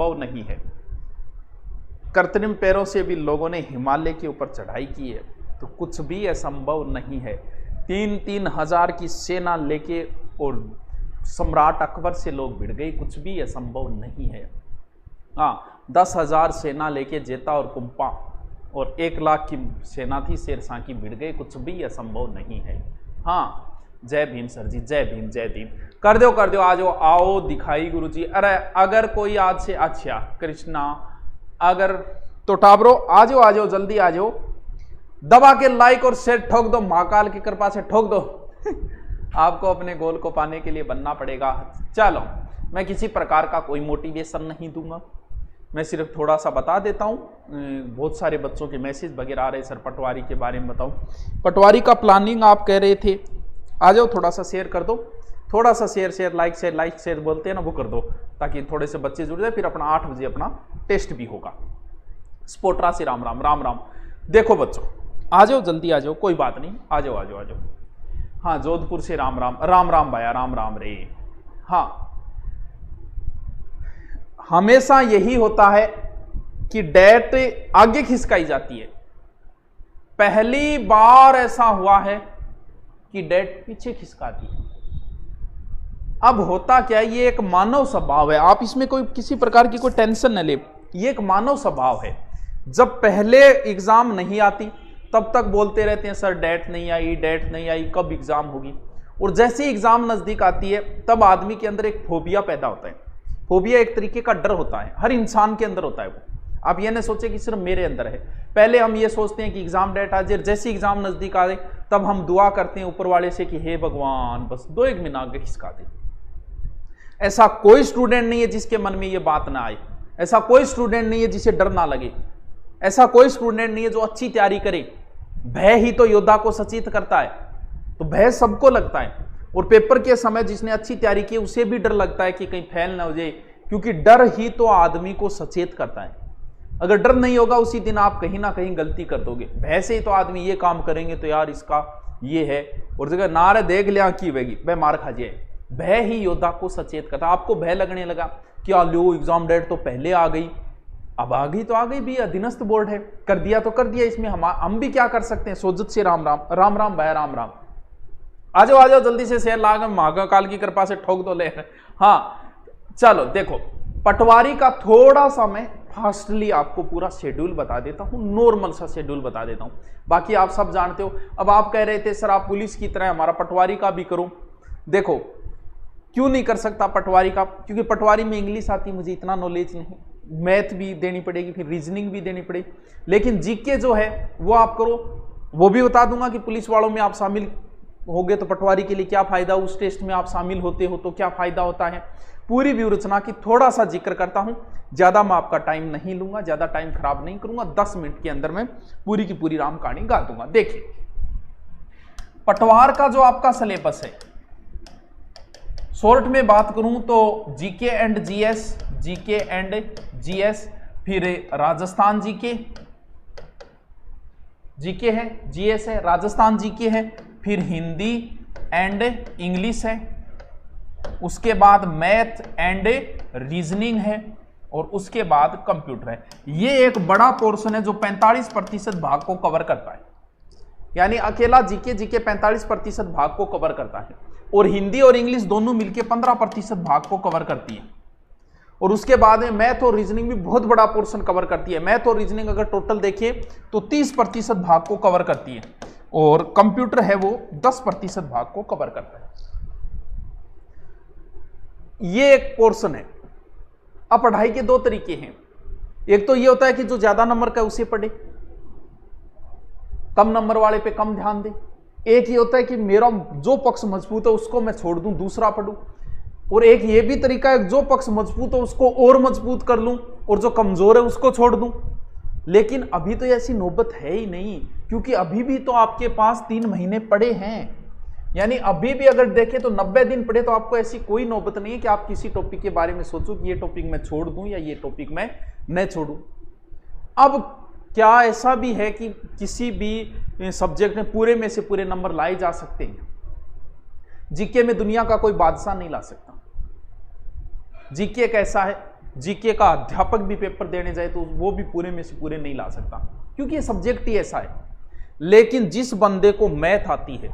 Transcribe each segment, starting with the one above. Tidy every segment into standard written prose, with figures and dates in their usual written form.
असंभव नहीं है। कृत्रिम पैरों से भी लोगों ने हिमालय के ऊपर चढ़ाई की है, तो कुछ भी असंभव नहीं है। 3-3 हजार की सेना लेके और सम्राट अकबर से लोग भिड़ गए, कुछ भी असंभव नहीं है। हाँ, 10,000 सेना लेके जेता और कुंपा और 1 लाख की सेना थी शेरशाह की, भिड़ गए, कुछ भी असंभव नहीं है। हाँ, जय भीम सर जी, जय भीम जय भीम। कर दो आ जाओ, आओ दिखाई गुरु जी। अरे अगर कोई आज से, अच्छा कृष्णा, अगर तो टाबरो आ जाओ जल्दी आ जाओ, दबा के लाइक और शेयर ठोक दो, महाकाल की कृपा से ठोक दो। आपको अपने गोल को पाने के लिए बनना पड़ेगा। चलो, मैं किसी प्रकार का कोई मोटिवेशन नहीं दूंगा, मैं सिर्फ थोड़ा सा बता देता हूँ। बहुत सारे बच्चों के मैसेज वगैरह आ रहे, सर पटवारी के बारे में बताऊँ। पटवारी का प्लानिंग आप कह रहे थे, आ जाओ थोड़ा सा शेयर कर दो, थोड़ा सा शेयर लाइक शेयर बोलते हैं ना, वो कर दो, ताकि थोड़े से बच्चे जुड़ जाए। फिर अपना 8 बजे अपना टेस्ट भी होगा। स्पोर्ट्रा से राम राम राम राम। देखो बच्चों, आ जाओ जल्दी आ जाओ, कोई बात नहीं, आ जाओ। हाँ, जोधपुर से राम राम राम राम भाया, राम राम रे। हाँ, हमेशा यही होता है कि डेट आगे खिसकाई जाती है। पहली बार ऐसा हुआ है कि डेट पीछे खिसकाती है। अब होता क्या है, ये एक मानव स्वभाव है, आप इसमें कोई किसी प्रकार की कोई टेंशन न ले, ये एक मानव स्वभाव है। जब पहले एग्जाम नहीं आती तब तक बोलते रहते हैं सर डेट नहीं आई, कब एग्जाम होगी। और जैसे ही एग्जाम नजदीक आती है तब आदमी के अंदर एक फोबिया पैदा होता है। फोबिया एक तरीके का डर होता है, हर इंसान के अंदर होता है वो। आप ये ना सोचे कि सिर्फ मेरे अंदर है। पहले हम ये सोचते हैं कि एग्जाम डेट आ जाए, जैसे एग्जाम नजदीक आ जाए तब हम दुआ करते हैं ऊपर वाले से कि हे भगवान बस 2-1 महीना आगे खिसका दे। ऐसा कोई स्टूडेंट नहीं है जिसके मन में ये बात ना आए, ऐसा कोई स्टूडेंट नहीं है जिसे डर ना लगे, ऐसा कोई स्टूडेंट नहीं है जो अच्छी तैयारी करे। भय ही तो योद्धा को सचेत करता है, तो भय सबको लगता है। और पेपर के समय जिसने अच्छी तैयारी की उसे भी डर लगता है कि कहीं फेल ना हो जाए, क्योंकि डर ही तो आदमी को सचेत करता है। अगर डर नहीं होगा उसी दिन आप कहीं ना कहीं गलती कर दोगे। भय से ही तो आदमी ये काम करेंगे तो यार इसका ये है, और जगह नारे देख लिया की वेगी वह मार खा जाए। भय ही योद्धा को सचेत करता। आपको भय लगने लगा क्या लो एग्जाम डेट तो पहले आ गई, अब आ गई तो आ गई भी, अधीनस्थ बोर्ड है, कर दिया तो कर दिया, इसमें हम भी क्या कर सकते हैं। सोजत से राम राम राम राम भाई राम राम। आ जाओ जल्दी से शेयर लाग, महाकाल की कृपा से ठोक दो ले। हाँ चलो देखो, पटवारी का थोड़ा सा मैं फास्टली आपको पूरा शेड्यूल बता देता हूं, नॉर्मल सा शेड्यूल बता देता हूं, बाकी आप सब जानते हो। अब आप कह रहे थे सर आप पुलिस की तरह हमारा पटवारी का भी करो। देखो क्यों नहीं कर सकता पटवारी का, क्योंकि पटवारी में इंग्लिश आती, मुझे इतना नॉलेज नहीं, मैथ भी देनी पड़ेगी, फिर रीजनिंग भी देनी पड़ेगी। लेकिन जीके जो है वो आप करो, वो भी बता दूंगा कि पुलिस वालों में आप शामिल होगे तो पटवारी के लिए क्या फायदा, उस टेस्ट में आप शामिल होते हो तो क्या फायदा होता है। पूरी व्यूरचना की थोड़ा सा जिक्र करता हूं, ज्यादा मैं आपका टाइम नहीं लूंगा, ज्यादा टाइम खराब नहीं करूंगा, 10 मिनट के अंदर में पूरी की पूरी राम कहानी गा दूंगा। देखिए पटवार का जो आपका सिलेबस है, शॉर्ट में बात करूं तो जीके एंड जीएस, फिर राजस्थान जीके है, जीएस है, राजस्थान जीके है, फिर हिंदी एंड इंग्लिश है, उसके बाद मैथ एंड रीजनिंग है, और उसके बाद कंप्यूटर है। ये एक बड़ा पोर्शन है जो 45% भाग को कवर करता है, यानी अकेला जीके 45% भाग को कवर करता है, और हिंदी और इंग्लिश दोनों मिलकर 15% भाग को कवर करती है। और उसके बाद में मैथ और रीजनिंग भी बहुत बड़ा पोर्शन कवर करती है। मैथ और रीजनिंग अगर टोटल देखें तो 30% भाग को कवर करती है, और कंप्यूटर है वो 10% भाग को कवर करता है। ये एक पोर्शन है। अब पढ़ाई के 2 तरीके हैं, एक तो ये होता है कि जो ज्यादा नंबर का उसे पढ़े, कम नंबर वाले पे कम ध्यान दे। एक ये होता है कि मेरा जो पक्ष मजबूत है उसको मैं छोड़ दूं, दूसरा पढ़ूं। और एक ये भी तरीका है जो पक्ष मजबूत है उसको और मजबूत कर लूं, और जो कमजोर है उसको छोड़ दूं। लेकिन अभी तो ऐसी नौबत है ही नहीं, क्योंकि अभी भी तो आपके पास 3 महीने पड़े हैं। यानी अभी भी अगर देखें तो 90 दिन पड़े, तो आपको ऐसी कोई नौबत नहीं है कि आप किसी टॉपिक के बारे में सोचो कि ये टॉपिक मैं छोड़ दूं या ये टॉपिक मैं न छोड़ूं। अब क्या ऐसा भी है कि किसी भी सब्जेक्ट में पूरे में से पूरे नंबर लाए जा सकते हैं? जीके में दुनिया का कोई बादशाह नहीं ला सकता। जीके एक ऐसा है जीके का अध्यापक भी पेपर देने जाए तो वो भी पूरे में से पूरे नहीं ला सकता, क्योंकि ये सब्जेक्ट ही ऐसा है। लेकिन जिस बंदे को मैथ आती है,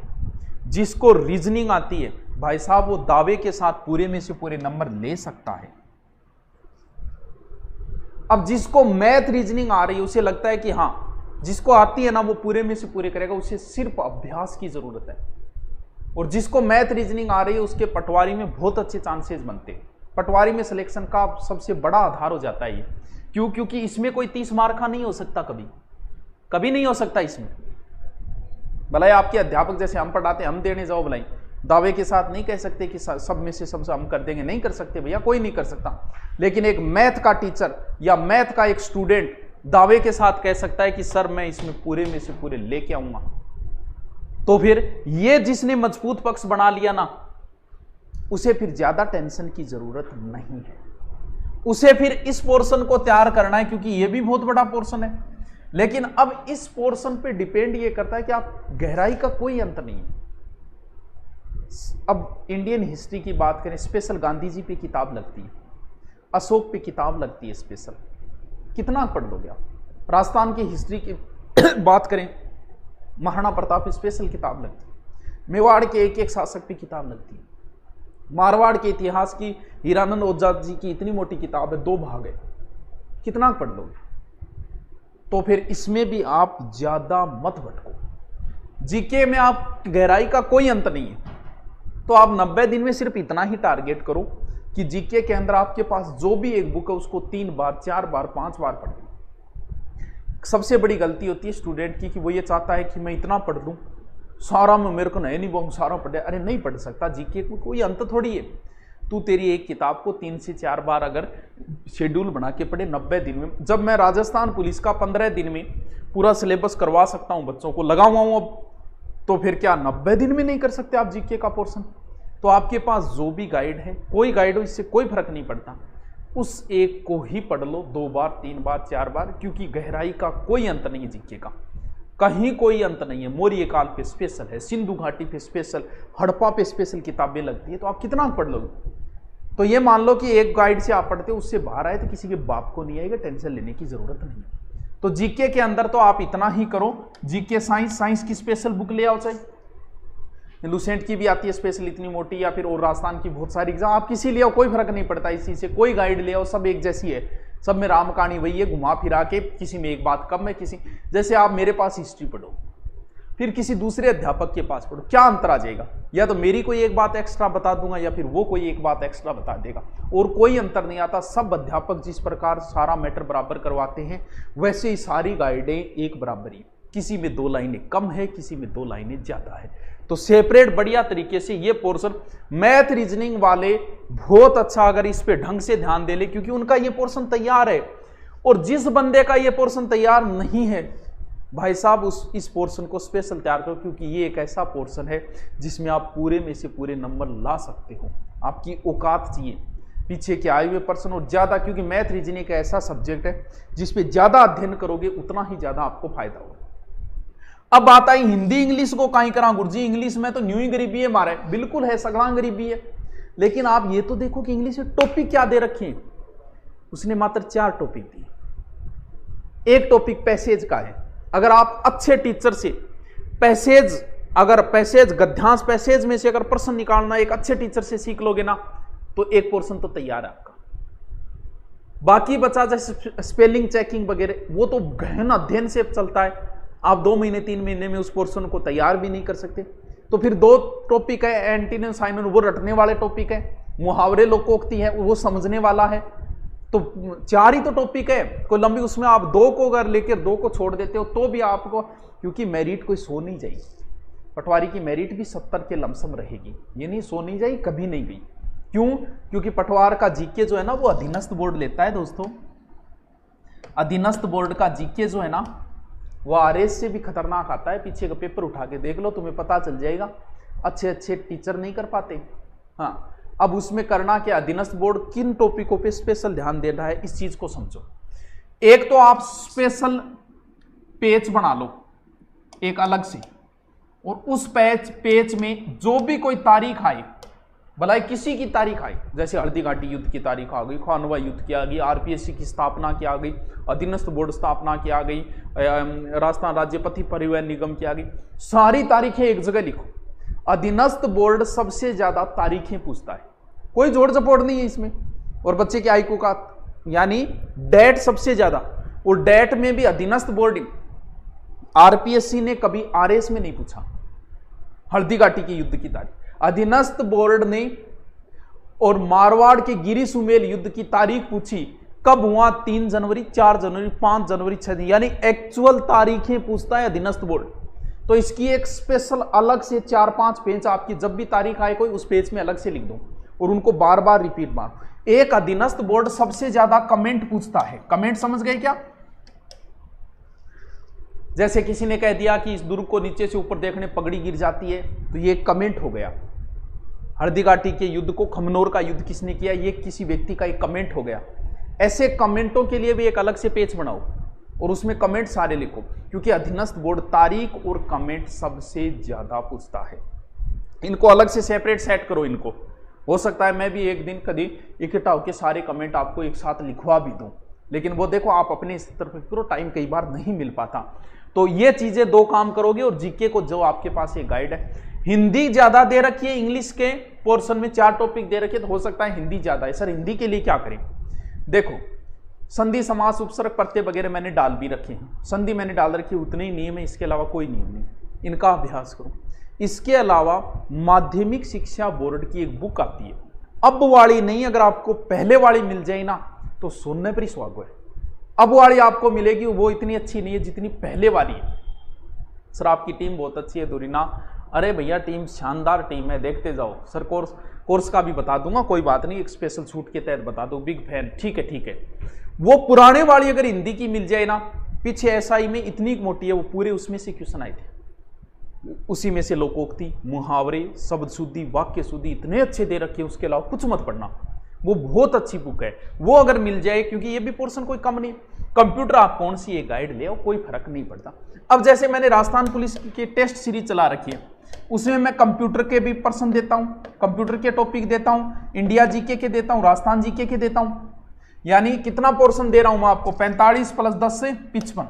जिसको रीजनिंग आती है, भाई साहब वो दावे के साथ पूरे में से पूरे नंबर ले सकता है। अब जिसको मैथ रीजनिंग आ रही है उसे लगता है कि हाँ जिसको आती है ना वो पूरे में से पूरे करेगा, उसे सिर्फ अभ्यास की जरूरत है। और जिसको मैथ रीजनिंग आ रही है उसके पटवारी में बहुत अच्छे चांसेस बनते हैं। पटवारी में सिलेक्शन का सबसे बड़ा आधार हो जाता है ये। क्यों? क्योंकि इसमें कोई 30 मार्क का नहीं हो सकता, कभी नहीं हो सकता इसमें। भलाई आपके अध्यापक जैसे हम पढ़ाते हम देने जाओ, भलाई दावे के साथ नहीं कह सकते कि सब में से सब हम कर देंगे, नहीं कर सकते भैया, कोई नहीं कर सकता। लेकिन एक मैथ का टीचर या मैथ का एक स्टूडेंट दावे के साथ कह सकता है कि सर मैं इसमें पूरे में से पूरे लेके आऊंगा। तो फिर ये जिसने मजबूत पक्ष बना लिया ना, उसे फिर ज्यादा टेंशन की जरूरत नहीं है। उसे फिर इस पोर्शन को तैयार करना है, क्योंकि ये भी बहुत बड़ा पोर्शन है। लेकिन अब इस पोर्शन पे डिपेंड ये करता है कि आप गहराई का कोई अंत नहीं है। अब इंडियन हिस्ट्री की बात करें, स्पेशल गांधी जी पे किताब लगती है, अशोक पे किताब लगती है स्पेशल, कितना पढ़ लोगे आप? राजस्थान की हिस्ट्री की बात करें, महाराणा प्रताप पे स्पेशल किताब लगती है, मेवाड़ के एक एक शासक पे किताब लगती है, मारवाड़ के इतिहास की हीरानंद ओझा जी की इतनी मोटी किताब है, 2 भाग है, कितना पढ़ लोगे? तो फिर इसमें भी आप ज्यादा मत भटको। जीके में आप गहराई का कोई अंत नहीं है। तो आप 90 दिन में सिर्फ इतना ही टारगेट करो कि जीके के अंदर आपके पास जो भी एक बुक है उसको 3 बार 4 बार 5 बार पढ़ लो। सबसे बड़ी गलती होती है स्टूडेंट की कि वो ये चाहता है कि मैं इतना पढ़ लूं, सारा में मेरे को नहीं बहुत सारा पढ़े। अरे नहीं पढ़ सकता, जीके को कोई अंत थोड़ी है। तू तेरी एक किताब को 3 से 4 बार अगर शेड्यूल बना के पढ़े 90 दिन में। जब मैं राजस्थान पुलिस का 15 दिन में पूरा सिलेबस करवा सकता हूं, बच्चों को लगाऊंगा अब, तो फिर क्या 90 दिन में नहीं कर सकते आप जीके का पोर्शन? तो आपके पास जो भी गाइड है, कोई गाइड हो, इससे कोई फर्क नहीं पड़ता, उस एक को ही पढ़ लो 2 बार 3 बार 4 बार, क्योंकि गहराई का कोई अंत नहीं है जीके का, कहीं कोई अंत नहीं है। मौर्य काल पे स्पेशल है, सिंधु घाटी पे स्पेशल, हड़प्पा पे स्पेशल किताबें लगती है, तो आप कितना पढ़ लोगे? तो ये मान लो कि एक गाइड से आप पढ़ते हो, उससे बाहर आए तो किसी के बाप को नहीं आएगा, टेंशन लेने की जरूरत नहीं है। तो जीके के अंदर तो आप इतना ही करो, जीके साइंस की स्पेशल बुक ले आओ, चाहे लुसेंट की भी आती है स्पेशल इतनी मोटी, या फिर और राजस्थान की बहुत सारी एग्जाम, आप किसी ले आओ, कोई फर्क नहीं पड़ता इसी से, कोई गाइड ले आओ, सब एक जैसी है, सब में राम कहानी वही है, घुमा फिरा के किसी में एक बात कम है, किसी जैसे आप मेरे पास हिस्ट्री पढ़ो फिर किसी दूसरे अध्यापक के पास पढ़ो, क्या अंतर आ जाएगा? या तो मेरी कोई एक बात एक्स्ट्रा बता दूंगा या फिर वो कोई एक बात एक्स्ट्रा बता देगा, और कोई अंतर नहीं आता। सब अध्यापक जिस प्रकार सारा मैटर बराबर करवाते हैं वैसे ही सारी गाइडें एक बराबर ही, किसी में 2 लाइनें कम है, किसी में 2 लाइनें ज्यादा है। तो सेपरेट बढ़िया तरीके से ये पोर्शन मैथ रीजनिंग वाले बहुत अच्छा अगर इस पे ढंग से ध्यान दे ले, क्योंकि उनका ये पोर्शन तैयार है। और जिस बंदे का ये पोर्शन तैयार नहीं है, भाई साहब इस पोर्शन को स्पेशल तैयार करो, क्योंकि ये एक ऐसा पोर्शन है जिसमें आप पूरे में से पूरे नंबर ला सकते हो। आपकी औकात चाहिए पीछे के आए हुए पर्सन, और ज्यादा, क्योंकि मैथ रीजनिंग एक ऐसा सब्जेक्ट है जिसपे ज्यादा अध्ययन करोगे उतना ही ज्यादा आपको फायदा होगा। अब बात आई हिंदी इंग्लिश को कहीं करा गुरुजी, इंग्लिश में तो न्यू ही गरीबी है मारे, बिल्कुल है, सगड़ा गरीबी है। लेकिन आप ये तो देखो कि इंग्लिश में टॉपिक क्या दे रखे हैं, उसने मात्र 4 टॉपिक दिए। एक टॉपिक पैसेज का है, अगर आप अच्छे टीचर से पैसेज गद्यांश पैसेज में से अगर प्रश्न निकालना एक अच्छे टीचर से सीख लोगे ना, तो एक पोर्शन तो तैयार है आपका। बाकी बचा जैसे स्पेलिंग चेकिंग वगैरह, वो तो गहन अध्ययन से चलता है, आप 2 महीने 3 महीने में उस पोर्शन को तैयार भी नहीं कर सकते। तो फिर 2 टॉपिक है, एंटीनिम साइनोनिम, वो रटने वाले टॉपिक है, मुहावरे लोकोक्ति है वो समझने वाला है। तो 4 ही तो टॉपिक है, कोई लंबी, उसमें आप 2 को अगर लेकर 2 को छोड़ देते हो तो भी आपको, क्योंकि मेरिट कोई सो नहीं जाएगी, पटवारी की मेरिट भी 70 के लमसम रहेगी, ये नहीं सो नहीं जाएगी, कभी नहीं गई। क्यों? क्योंकि पटवार का जीके जो है ना वो अधीनस्थ बोर्ड लेता है दोस्तों। अधीनस्थ बोर्ड का जीके जो है ना वो आरएस से भी खतरनाक आता है। पीछे का पेपर उठा के देख लो, तुम्हें पता चल जाएगा। अच्छे टीचर नहीं कर पाते। हाँ, अब उसमें करना क्या, अधीनस्थ बोर्ड किन टॉपिकों पे स्पेशल ध्यान दे रहा है, इस चीज को समझो। एक तो आप स्पेशल पेज बना लो एक अलग से, और उस पेज में जो भी कोई तारीख आए भलाई किसी की तारीख आई, जैसे हल्दी घाटी युद्ध की तारीख आ गई, खानवा युद्ध की आ गई, आरपीएससी की स्थापना की आ गई, अधीनस्थ बोर्ड स्थापना की आ गई, राजस्थान राज्य पथ परिवहन निगम की आ गई, सारी तारीखें एक जगह लिखो। अधीनस्थ बोर्ड सबसे ज्यादा तारीखें पूछता है, कोई जोड़ जपोड़ नहीं है इसमें। और बच्चे के आईक्यू का यानी डेट सबसे ज्यादा, और डेट में भी अधीनस्थ बोर्ड, आरपीएससी ने कभी आरएस में नहीं पूछा हल्दी घाटी के युद्ध की तारीख, अधीनस्थ बोर्ड ने और मारवाड़ के गिरी सुमेल युद्ध की तारीख पूछी, कब हुआ, 3 जनवरी, 4 जनवरी, 5 जनवरी, 6 जनवरी, यानी एक्चुअल तारीखें पूछता है अधीनस्थ बोर्ड। तो इसकी एक स्पेशल अलग से 4-5 पेज आपकी जब भी तारीख आए कोई उस पेज में अलग से लिख दो और उनको बार बार रिपीट मारो। एक अधीनस्थ बोर्ड सबसे ज्यादा कमेंट पूछता है। कमेंट समझ गए क्या? जैसे किसी ने कह दिया कि इस दुर्ग को नीचे से ऊपर देखने पगड़ी गिर जाती है, तो ये कमेंट हो गया। हल्दी घाटी के युद्ध को, खमनोर का युद्ध किसने किया, ये किसी व्यक्ति का एक कमेंट हो गया। ऐसे कमेंटों के लिए भी एक अलग से पेज बनाओ और उसमें कमेंट सारे लिखो, क्योंकि अधीनस्थ बोर्ड तारीख और कमेंट सबसे ज्यादा पूछता है। इनको अलग से सेपरेट सेट करो। इनको हो सकता है मैं भी एक दिन कभी इकट्ठा होकर सारे कमेंट आपको एक साथ लिखवा भी दूं, लेकिन वो देखो आप अपने स्तर पर करो, टाइम कई बार नहीं मिल पाता। तो ये चीजें 2 काम करोगे। और जीके को जो आपके पास एक गाइड है, हिंदी ज्यादा दे रखी है, इंग्लिश के पोर्शन में 4 टॉपिक दे रखे, तो हो सकता है हिंदी ज्यादा है। सर हिंदी के लिए क्या करें? देखो संधि, समास, उपसर्ग, प्रत्यय वगैरह मैंने डाल भी रखे हैं। संधि मैंने डाल रखी है, उतने ही नियम है, इसके अलावा कोई नियम नहीं, इनका अभ्यास करो। इसके अलावा माध्यमिक शिक्षा बोर्ड की एक बुक आती है, अब वाली नहीं, अगर आपको पहले वाली मिल जाए ना तो सुनने पर ही सुहागो है। अब वाली आपको मिलेगी, वो इतनी अच्छी नहीं है जितनी पहले वाली है। सर आपकी टीम बहुत अच्छी है दुरीना, अरे भैया टीम शानदार टीम है, देखते जाओ। सर कोर्स का भी बता दूंगा, कोई बात नहीं, एक स्पेशल छूट के तहत बता दो, बिग फैन। ठीक है ठीक है। वो पुराने वाली अगर हिंदी की मिल जाए ना, पीछे एसआई में इतनी मोटी है, वो पूरे उसमें से क्वेश्चन आए थे, उसी में से लोकोक्ति, मुहावरे, शब्द शुद्धि, वाक्य शुद्धि इतने अच्छे दे रखे, उसके अलावा कुछ मत पढ़ना। वो बहुत अच्छी बुक है, वो अगर मिल जाए, क्योंकि ये भी पोर्शन कोई कम नहीं। कंप्यूटर आप कौन सी ये गाइड ले आओ, कोई फर्क नहीं पड़ता। अब जैसे मैंने राजस्थान पुलिस की टेस्ट सीरीज चला रखी है, उसमें मैं कंप्यूटर के भी प्रश्न देता हूं, कंप्यूटर के टॉपिक देता हूं, इंडिया जीके के देता हूं, राजस्थान जीके के देता हूं। यानी कितना पोर्शन दे रहा हूं मैं आपको? 45 + 10 से 55।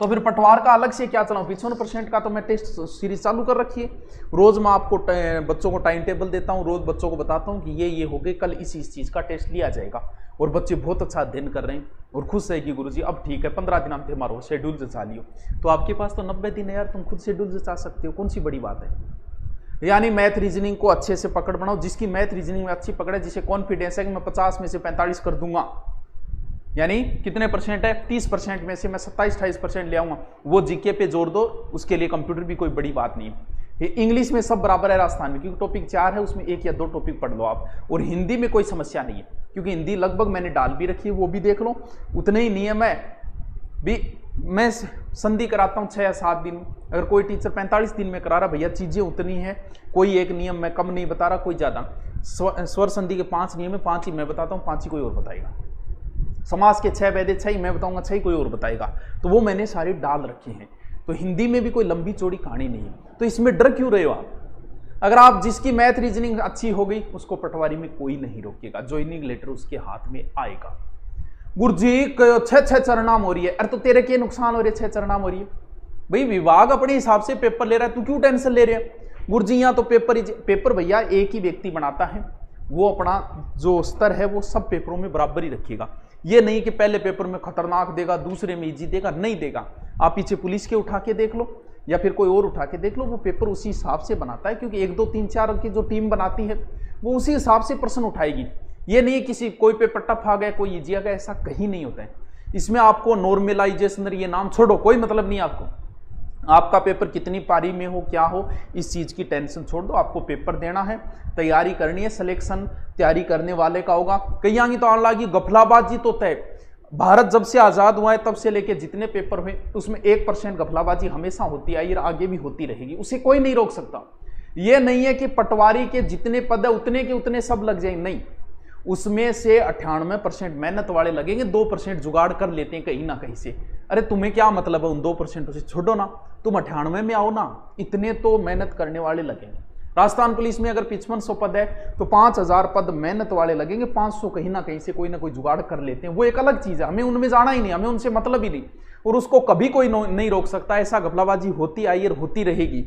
तो फिर पटवार का अलग से क्या चलाऊं? 55% का तो मैं टेस्ट सीरीज चालू कर रखी है। रोज मैं आपको बच्चों को टाइम टेबल देता हूं, रोज बच्चों को बताता हूं कि ये हो गए, कल इस चीज का टेस्ट लिया जाएगा। और बच्चे बहुत अच्छा अध्ययन कर रहे हैं और खुश है कि गुरुजी अब ठीक है 15 दिन हम हमारा शेड्यूल जचा लियो। तो आपके पास तो 90 दिन है यार, तुम खुद शेड्यूल जचा सकते हो, कौन सी बड़ी बात है। यानी मैथ रीजनिंग को अच्छे से पकड़ बनाओ। जिसकी मैथ रीजनिंग में अच्छी पकड़ है, जिसे कॉन्फिडेंस है कि मैं 50 में से 45 कर दूंगा, यानी कितने परसेंट है, 30% में से मैं 27-28% ले आऊंगा, वो जीके पे जोर दो। उसके लिए कंप्यूटर भी कोई बड़ी बात नहीं है। इंग्लिश में सब बराबर है राजस्थान में, क्योंकि टॉपिक 4 है, उसमें 1 या 2 टॉपिक पढ़ लो आप। और हिंदी में कोई समस्या नहीं है, क्योंकि हिंदी लगभग मैंने डाल भी रखी है, वो भी देख लो। उतने ही नियम है भी, मैं संधि कराता हूँ 6 या 7 दिन। अगर कोई टीचर 45 दिन में करा रहा, भैया चीजें उतनी है, कोई एक नियम मैं कम नहीं बता रहा, कोई ज्यादा। स्वर संधि के 5 नियम है, 5 ही मैं बताता हूँ, 5 ही कोई और बताएगा। समास के 6 वेदे 6 ही मैं बताऊंगा, 6 ही कोई और बताएगा। तो वो मैंने सारे डाल रखे हैं। तो हिंदी में भी कोई लंबी चौड़ी कहानी नहीं है, तो इसमें डर क्यों रहे हो आप? अगर आप जिसकी मैथ रीजनिंग अच्छी हो गई, उसको पटवारी में कोई नहीं रोकेगा, ज्वाइनिंग लेटर उसके हाथ में आएगा। गुरुजी 6 चरनाम हो रही है, अरे तो तेरे क्या नुकसान हो रहे, 6 चरनाम हो रही है? भाई विभाग अपने हिसाब से पेपर ले रहा है, तू क्यों टेंशन ले रहे है? गुरुजी यहाँ तो पेपर भैया एक ही व्यक्ति बनाता है, वो अपना जो स्तर है वो सब पेपरों में बराबर ही रखिएगा। ये नहीं कि पहले पेपर में खतरनाक देगा, दूसरे में इजी देगा, नहीं देगा। आप पीछे पुलिस के उठा के देख लो या फिर कोई और उठा के देख लो, वो पेपर उसी हिसाब से बनाता है, क्योंकि 1, 2, 3, 4 की जो टीम बनाती है वो उसी हिसाब से प्रश्न उठाएगी। ये नहीं किसी कोई पेपर टफ आ गया, कोई इजी आ गया, ऐसा कहीं नहीं होता है। इसमें आपको नॉर्मलाइजेशन, ये नाम छोड़ो, कोई मतलब नहीं आपको। आपका पेपर कितनी पारी में हो, क्या हो, इस चीज की टेंशन छोड़ दो। आपको पेपर देना है, तैयारी करनी है, सिलेक्शन तैयारी करने वाले का होगा। कई आगे तो आने गफलाबाजी तो तय। भारत जब से आजाद हुआ है तब से लेके जितने पेपर हुए, उसमें 1% गफलाबाजी हमेशा होती आई और आगे भी होती रहेगी, उसे कोई नहीं रोक सकता। यह नहीं है कि पटवारी के जितने पद है उतने के उतने सब लग जाएंगे, नहीं। उसमें से 98% मेहनत वाले लगेंगे, 2% जुगाड़ कर लेते हैं कहीं ना कहीं से। अरे तुम्हें क्या मतलब है उन 2% से, छोड़ो ना, तुम 98 में आओ ना, इतने तो मेहनत करने वाले लगेंगे। राजस्थान पुलिस में अगर 5500 पद है तो 5000 पद मेहनत वाले लगेंगे, 500 कहीं ना कहीं से कोई ना कोई जुगाड़ कर लेते हैं, वो एक अलग चीज है, हमें उनमें जाना ही नहीं, हमें उनसे मतलब ही नहीं, और उसको कभी कोई नहीं रोक सकता। ऐसा घपलाबाजी होती आई और होती रहेगी।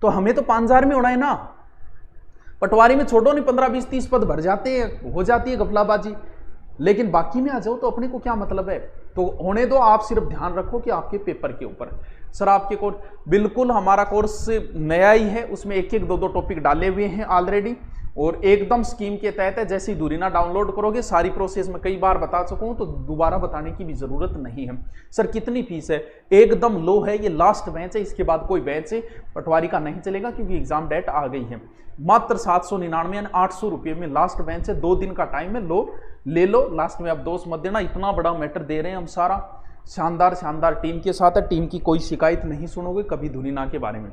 तो हमें तो 5000 में उड़ा है ना, पटवारी में छोड़ो नहीं, 15 20 30 पद भर जाते हैं, हो जाती है घपलाबाजी, लेकिन बाकी में आ जाओ तो अपने को क्या मतलब है। तो होने दो, आप सिर्फ ध्यान रखो कि आपके पेपर के ऊपर। सर आपके कोर्स, बिल्कुल हमारा कोर्स नया ही है, उसमें एक एक दो दो टॉपिक डाले हुए हैं ऑलरेडी, और एकदम स्कीम के तहत है। जैसे ही दूरीना डाउनलोड करोगे सारी प्रोसेस में कई बार बता सकूं तो दोबारा बताने की भी जरूरत नहीं है। सर कितनी फीस है? एकदम लो है, ये लास्ट बैच है, इसके बाद कोई बैच है पटवारी का नहीं चलेगा क्योंकि एग्जाम डेट आ गई है। मात्र 799 यानी 800 रुपये में लास्ट बैच है, 2 दिन का टाइम है, लो ले लो, लास्ट में आप दोस्त मत देना, इतना बड़ा मैटर दे रहे हैं हम, सारा शानदार टीम के साथ है, टीम की कोई शिकायत नहीं सुनोगे कभी दूरीना के बारे में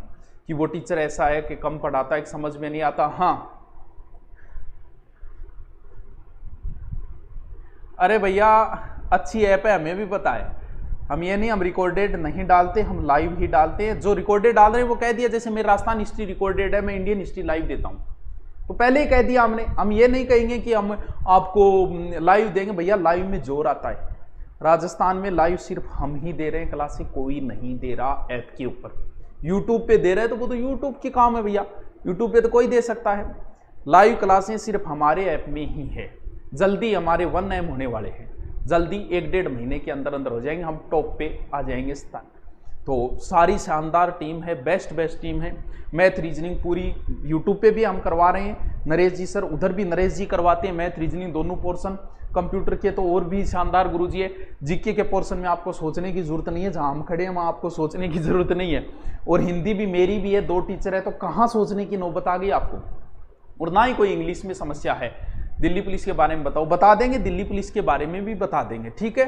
कि वो टीचर ऐसा है कि कम पढ़ाता है, समझ में नहीं आता। हाँ अरे भैया अच्छी ऐप है, हमें भी पता है, हम ये नहीं, हम रिकॉर्डेड नहीं डालते, हम लाइव ही डालते हैं। जो रिकॉर्डेड डाल रहे हैं वो कह दिया, जैसे मेरे राजस्थान हिस्ट्री रिकॉर्डेड है, मैं इंडियन हिस्ट्री लाइव देता हूं, तो पहले ही कह दिया हमने। हम ये नहीं कहेंगे कि हम आपको लाइव देंगे, भैया लाइव में जोर आता है। राजस्थान में लाइव सिर्फ हम ही दे रहे हैं क्लासें, कोई नहीं दे रहा ऐप के ऊपर। यूट्यूब पे दे रहे हैं तो वो तो यूट्यूब के काम है भैया, यूट्यूब पे तो कोई दे सकता है। लाइव क्लासें सिर्फ हमारे ऐप में ही है। जल्दी हमारे 1M होने वाले हैं, जल्दी 1-1.5 महीने के अंदर अंदर हो जाएंगे, हम टॉप पे आ जाएंगे स्थान। तो सारी शानदार टीम है, बेस्ट टीम है। मैथ रीजनिंग पूरी यूट्यूब पे भी हम करवा रहे हैं, नरेश जी सर उधर भी नरेश जी करवाते हैं, मैथ रीजनिंग दोनों पोर्शन। कंप्यूटर के तो और भी शानदार गुरुजी है। जीके के पोर्शन में आपको सोचने की जरूरत नहीं है, जहां हम खड़े हैं वहां आपको सोचने की जरूरत नहीं है। और हिंदी भी मेरी भी है, 2 टीचर है, तो कहाँ सोचने की नौबत आ गई आपको। और ना ही कोई इंग्लिश में समस्या है। दिल्ली पुलिस के बारे में बताओ, बता देंगे, दिल्ली पुलिस के बारे में भी बता देंगे, ठीक है।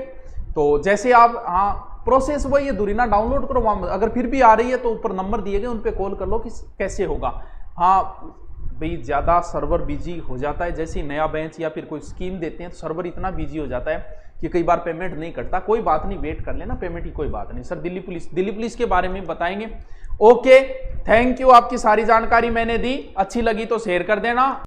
तो जैसे आप, हाँ प्रोसेस वही है, दूरीना डाउनलोड करो, वहां अगर फिर भी आ रही है तो ऊपर नंबर दिए गए, उन पे कॉल कर लो कि कैसे होगा। हाँ भाई ज़्यादा सर्वर बिजी हो जाता है, जैसे ही नया बेंच या फिर कोई स्कीम देते हैं तो सर्वर इतना बिजी हो जाता है कि कई बार पेमेंट नहीं करता। कोई बात नहीं, वेट कर लेना, पेमेंट की कोई बात नहीं। सर दिल्ली पुलिस के बारे में बताएंगे। ओके, थैंक यू, आपकी सारी जानकारी मैंने दी, अच्छी लगी तो शेयर कर देना।